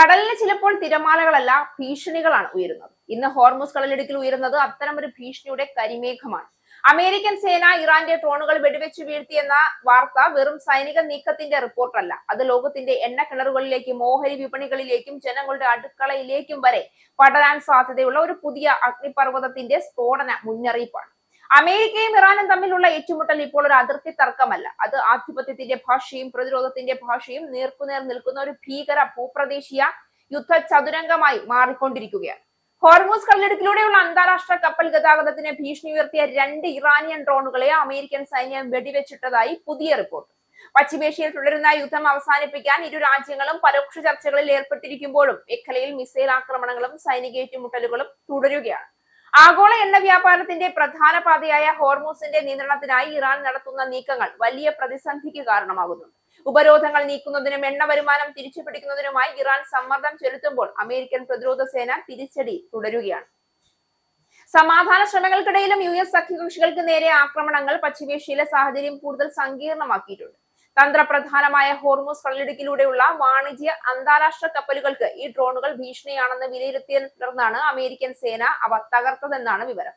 കടലിന് ചിലപ്പോൾ തിരമാലകളല്ല ഭീഷണികളാണ് ഉയരുന്നത്. ഇന്ന് ഹോർമുസ് കടലിടുക്കിൽ ഉയരുന്നത് അത്തരമൊരു ഭീഷണിയുടെ കരിമേഘമാണ്. അമേരിക്കൻ സേന ഇറാന്റെ ഡ്രോണുകൾ വെടിവെച്ചു വീഴ്ത്തിയെന്ന വാർത്ത വെറും സൈനിക നീക്കത്തിന്റെ റിപ്പോർട്ടല്ല. അത് ലോകത്തിന്റെ എണ്ണ കിണറുകളിലേക്കും ഓഹരി വിപണികളിലേക്കും ജനങ്ങളുടെ അടുക്കളയിലേക്കും വരെ പടരാൻ സാധ്യതയുള്ള ഒരു പുതിയ അഗ്നിപർവ്വതത്തിന്റെ സ്ഫോടന മുന്നറിയിപ്പാണ്. അമേരിക്കയും ഇറാനും തമ്മിലുള്ള ഏറ്റുമുട്ടൽ ഇപ്പോൾ ഒരു അതിർത്തി തർക്കമല്ല. അത് ആധിപത്യത്തിന്റെ ഭാഷയും പ്രതിരോധത്തിന്റെ ഭാഷയും നേർക്കുനേർ നിൽക്കുന്ന ഒരു ഭീകര ഭൂപ്രദേശീയ യുദ്ധ ചതുരംഗമായി മാറിക്കൊണ്ടിരിക്കുകയാണ്. ഹോർമൂസ് കടലിടുക്കിലൂടെയുള്ള അന്താരാഷ്ട്ര കപ്പൽ ഗതാഗതത്തിന് ഭീഷണി ഉയർത്തിയ 2 ഇറാനിയൻ ഡ്രോണുകളെ അമേരിക്കൻ സൈന്യം വെടിവെച്ചിട്ടതായി പുതിയ റിപ്പോർട്ട്. പശ്ചിമേഷ്യയിൽ തുടരുന്ന യുദ്ധം അവസാനിപ്പിക്കാൻ ഇരു രാജ്യങ്ങളും പരോക്ഷ ചർച്ചകളിൽ ഏർപ്പെട്ടിരിക്കുമ്പോഴും മേഖലയിൽ മിസൈൽ ആക്രമണങ്ങളും സൈനിക ഏറ്റുമുട്ടലുകളും തുടരുകയാണ്. ആഗോള എണ്ണ വ്യാപാരത്തിന്റെ പ്രധാന പാതയായ ഹോർമൂസിന്റെ നിയന്ത്രണത്തിനായി ഇറാൻ നടത്തുന്ന നീക്കങ്ങൾ വലിയ പ്രതിസന്ധിക്ക് കാരണമാകുന്നുണ്ട്. ഉപരോധങ്ങൾ നീക്കുന്നതിനും എണ്ണ വരുമാനം തിരിച്ചുപിടിക്കുന്നതിനുമായി ഇറാൻ സമ്മർദ്ദം ചെലുത്തുമ്പോൾ അമേരിക്കൻ പ്രതിരോധ സേന തിരിച്ചടി തുടരുകയാണ്. സമാധാന ശ്രമങ്ങൾക്കിടയിലും US സഖ്യകക്ഷികൾക്ക് നേരെ ആക്രമണങ്ങൾ പശ്ചിമേഷ്യയിലെ സാഹചര്യം കൂടുതൽ സങ്കീർണമാക്കിയിട്ടുണ്ട്. തന്ത്രപ്രധാനമായ ഹോർമൂസ് കടലിടുക്കിലൂടെയുള്ള വാണിജ്യ അന്താരാഷ്ട്ര കപ്പലുകൾക്ക് ഈ ഡ്രോണുകൾ ഭീഷണിയാണെന്ന് വിലയിരുത്തിയതിനെ തുടർന്നാണ് അമേരിക്കൻ സേന അവ തകർത്തതെന്നാണ് വിവരം.